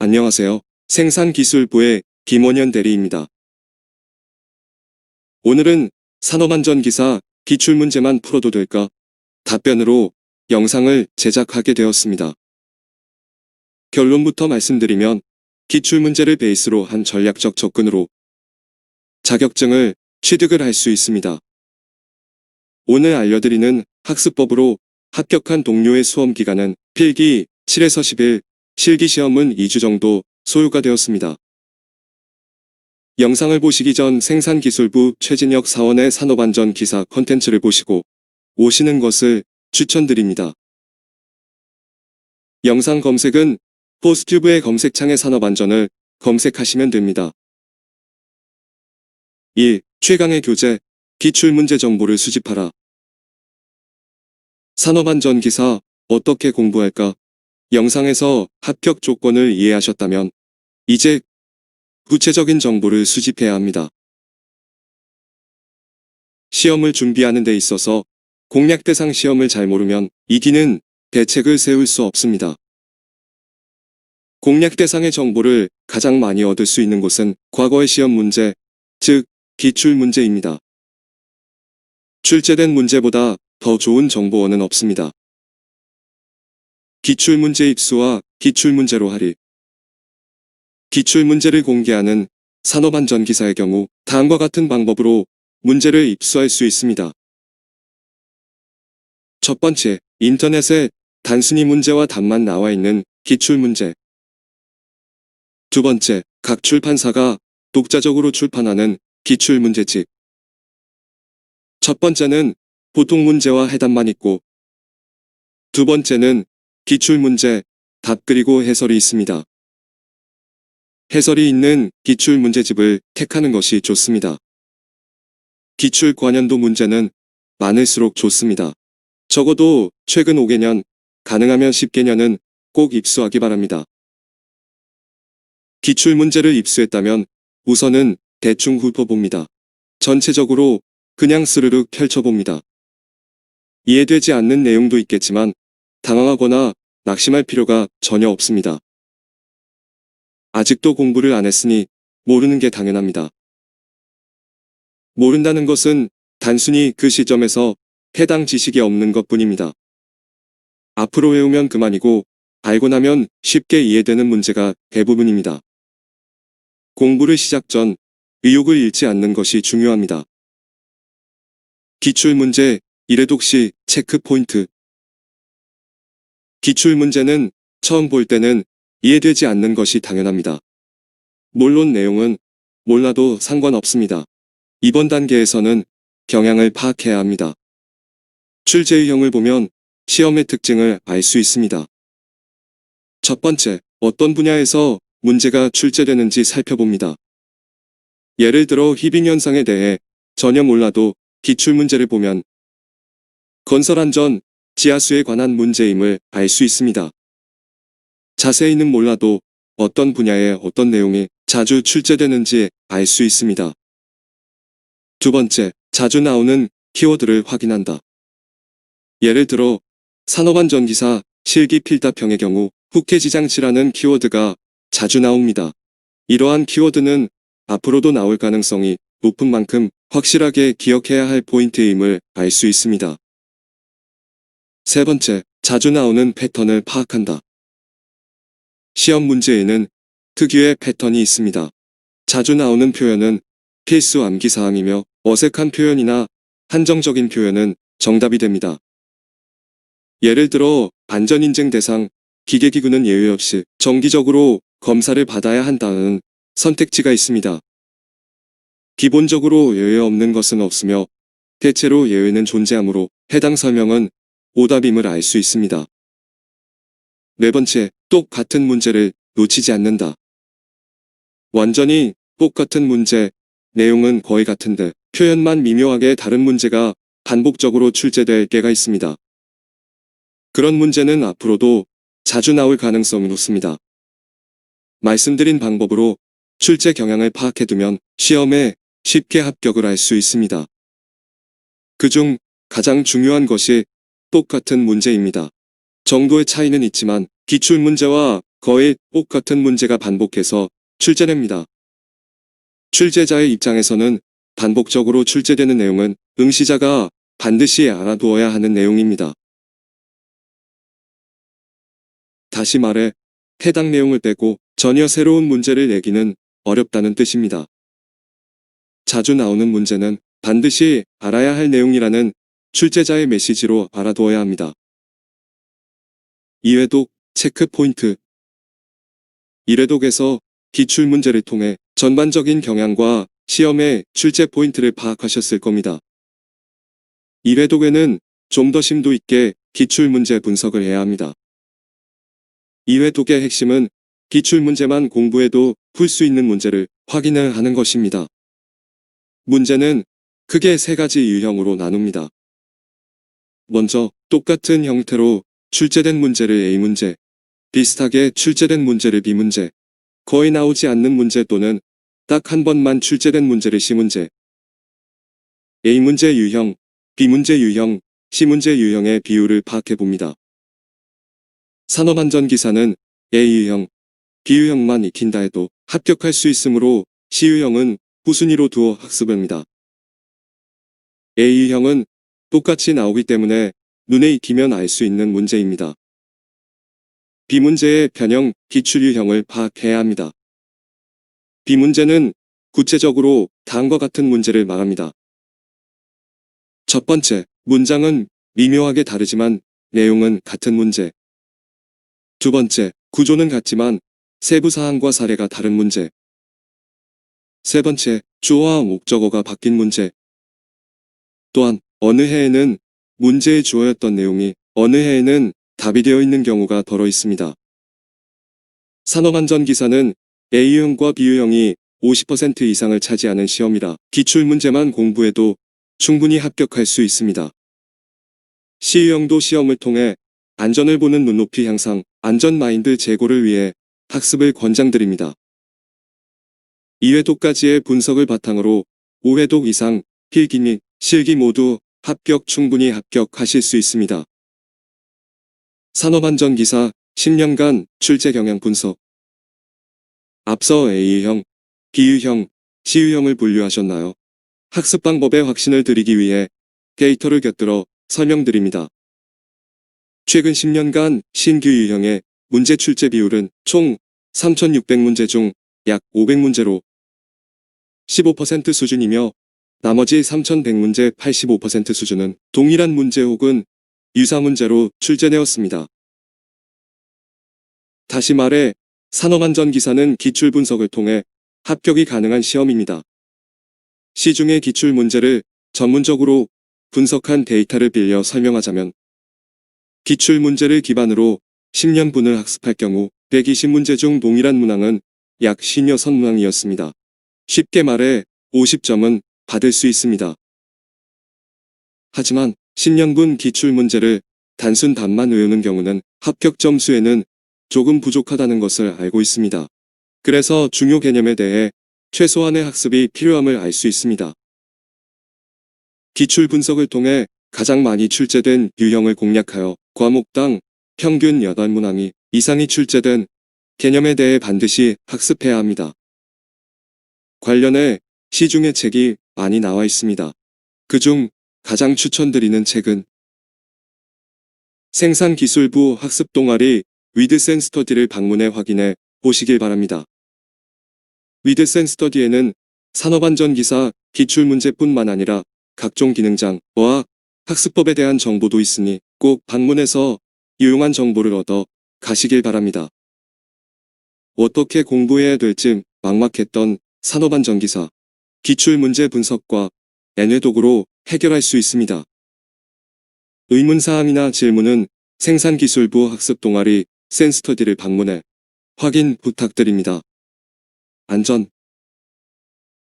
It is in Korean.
안녕하세요. 생산기술부의 김원현 대리입니다. 오늘은 산업안전기사 기출문제만 풀어도 될까? 답변으로 영상을 제작하게 되었습니다. 결론부터 말씀드리면 기출문제를 베이스로 한 전략적 접근으로 자격증을 취득을 할 수 있습니다. 오늘 알려드리는 학습법으로 합격한 동료의 수험기간은 필기 7에서 10일, 실기시험은 2주 정도 소요가 되었습니다. 영상을 보시기 전 생산기술부 최진혁 사원의 산업안전기사 콘텐츠를 보시고 오시는 것을 추천드립니다. 영상 검색은 포스튜브의 검색창에 산업안전을 검색하시면 됩니다. 1. 최강의 교재, 기출문제 정보를 수집하라. 산업안전기사, 어떻게 공부할까? 영상에서 합격 조건을 이해하셨다면 이제 구체적인 정보를 수집해야 합니다. 시험을 준비하는 데 있어서 공략 대상 시험을 잘 모르면 이기는 대책을 세울 수 없습니다. 공략 대상의 정보를 가장 많이 얻을 수 있는 곳은 과거의 시험 문제, 즉 기출 문제입니다. 출제된 문제보다 더 좋은 정보원은 없습니다. 기출문제 입수와 기출문제로 하리. 기출문제를 공개하는 산업안전기사의 경우 다음과 같은 방법으로 문제를 입수할 수 있습니다. 첫 번째, 인터넷에 단순히 문제와 답만 나와 있는 기출문제. 두 번째, 각 출판사가 독자적으로 출판하는 기출문제집. 첫 번째는 보통 문제와 해답만 있고 두 번째는 기출문제, 답 그리고 해설이 있습니다. 해설이 있는 기출문제집을 택하는 것이 좋습니다. 기출 관련도 문제는 많을수록 좋습니다. 적어도 최근 5개년, 가능하면 10개년은 꼭 입수하기 바랍니다. 기출문제를 입수했다면 우선은 대충 훑어봅니다. 전체적으로 그냥 스르륵 펼쳐봅니다. 이해되지 않는 내용도 있겠지만 당황하거나 낙심할 필요가 전혀 없습니다. 아직도 공부를 안 했으니 모르는 게 당연합니다. 모른다는 것은 단순히 그 시점에서 해당 지식이 없는 것뿐입니다. 앞으로 외우면 그만이고 알고 나면 쉽게 이해되는 문제가 대부분입니다. 공부를 시작 전 의욕을 잃지 않는 것이 중요합니다. 기출문제 1회 독시 체크 포인트. 기출문제는 처음 볼 때는 이해되지 않는 것이 당연합니다. 물론 내용은 몰라도 상관없습니다. 이번 단계에서는 경향을 파악해야 합니다. 출제 유형을 보면 시험의 특징을 알 수 있습니다. 첫 번째, 어떤 분야에서 문제가 출제되는지 살펴봅니다. 예를 들어 히빙 현상에 대해 전혀 몰라도 기출문제를 보면 건설안전, 지하수에 관한 문제임을 알 수 있습니다. 자세히는 몰라도 어떤 분야에 어떤 내용이 자주 출제되는지 알 수 있습니다. 두 번째, 자주 나오는 키워드를 확인한다. 예를 들어 산업안전기사 실기 필답형의 경우 후케지장치라는 키워드가 자주 나옵니다. 이러한 키워드는 앞으로도 나올 가능성이 높은 만큼 확실하게 기억해야 할 포인트임을 알 수 있습니다. 세 번째, 자주 나오는 패턴을 파악한다. 시험 문제에는 특유의 패턴이 있습니다. 자주 나오는 표현은 필수 암기사항이며 어색한 표현이나 한정적인 표현은 정답이 됩니다. 예를 들어 안전인증 대상, 기계기구는 예외 없이 정기적으로 검사를 받아야 한다는 선택지가 있습니다. 기본적으로 예외 없는 것은 없으며 대체로 예외는 존재하므로 해당 설명은 오답임을 알 수 있습니다. 네 번째, 똑같은 문제를 놓치지 않는다. 완전히 똑같은 문제, 내용은 거의 같은데 표현만 미묘하게 다른 문제가 반복적으로 출제될 때가 있습니다. 그런 문제는 앞으로도 자주 나올 가능성이 높습니다. 말씀드린 방법으로 출제 경향을 파악해두면 시험에 쉽게 합격을 할 수 있습니다. 그중 가장 중요한 것이 똑같은 문제입니다. 정도의 차이는 있지만 기출문제와 거의 똑같은 문제가 반복해서 출제됩니다. 출제자의 입장에서는 반복적으로 출제되는 내용은 응시자가 반드시 알아두어야 하는 내용입니다. 다시 말해, 해당 내용을 빼고 전혀 새로운 문제를 내기는 어렵다는 뜻입니다. 자주 나오는 문제는 반드시 알아야 할 내용이라는 출제자의 메시지로 알아두어야 합니다. 이회독 체크 포인트. 1회독에서 기출문제를 통해 전반적인 경향과 시험의 출제 포인트를 파악하셨을 겁니다. 2회독에는 좀 더 심도 있게 기출문제 분석을 해야 합니다. 2회독의 핵심은 기출문제만 공부해도 풀 수 있는 문제를 확인을 하는 것입니다. 문제는 크게 3가지 유형으로 나눕니다. 먼저 똑같은 형태로 출제된 문제를 A문제, 비슷하게 출제된 문제를 B문제, 거의 나오지 않는 문제 또는 딱 한 번만 출제된 문제를 C문제. A문제 유형, B문제 유형, C문제 유형의 비율을 파악해봅니다. 산업안전기사는 A유형, B유형만 익힌다 해도 합격할 수 있으므로 C유형은 후순위로 두어 학습합니다. A유형은 똑같이 나오기 때문에 눈에 익히면 알 수 있는 문제입니다. B문제의 변형, 기출유형을 파악해야 합니다. B문제는 구체적으로 다음과 같은 문제를 말합니다. 첫 번째, 문장은 미묘하게 다르지만 내용은 같은 문제. 두 번째, 구조는 같지만 세부 사항과 사례가 다른 문제. 세 번째, 주어와 목적어가 바뀐 문제. 또한 어느 해에는 문제의 주어였던 내용이 어느 해에는 답이 되어 있는 경우가 더러 있습니다. 산업안전기사는 A유형과 B유형이 50% 이상을 차지하는 시험이라 기출문제만 공부해도 충분히 합격할 수 있습니다. C유형도 시험을 통해 안전을 보는 눈높이 향상, 안전마인드 제고를 위해 학습을 권장드립니다. 2회독까지의 분석을 바탕으로 5회독 이상, 필기 및 실기 모두 충분히 합격하실 수 있습니다. 산업안전기사 10년간 출제 경향 분석. 앞서 A유형, B유형, C유형을 분류하셨나요? 학습 방법에 확신을 드리기 위해 데이터를 곁들여 설명드립니다. 최근 10년간 신규 유형의 문제 출제 비율은 총 3,600문제 중 약 500문제로 15% 수준이며 나머지 3,100문제 85% 수준은 동일한 문제 혹은 유사 문제로 출제되었습니다. 다시 말해 산업안전기사는 기출 분석을 통해 합격이 가능한 시험입니다. 시중의 기출 문제를 전문적으로 분석한 데이터를 빌려 설명하자면 기출 문제를 기반으로 10년분을 학습할 경우 120문제 중 동일한 문항은 약 56문항이었습니다. 쉽게 말해 50점은 받을 수 있습니다. 하지만 10년분 기출 문제를 단순 답만 외우는 경우는 합격 점수에는 조금 부족하다는 것을 알고 있습니다. 그래서 중요 개념에 대해 최소한의 학습이 필요함을 알 수 있습니다. 기출 분석을 통해 가장 많이 출제된 유형을 공략하여 과목당 평균 8문항이 이상이 출제된 개념에 대해 반드시 학습해야 합니다. 관련해 시중의 책이 많이 나와 있습니다. 그중 가장 추천드리는 책은 생산기술부 학습동아리 위드센스터디를 방문해 확인해 보시길 바랍니다. 위드센스터디에는 산업안전기사 기출문제뿐만 아니라 각종 기능장, 어학, 학습법에 대한 정보도 있으니 꼭 방문해서 유용한 정보를 얻어 가시길 바랍니다. 어떻게 공부해야 될지 막막했던 산업안전기사 기출문제 분석과 N회독으로 해결할 수 있습니다. 의문사항이나 질문은 생산기술부 학습동아리 센스터디를 방문해 확인 부탁드립니다. 안전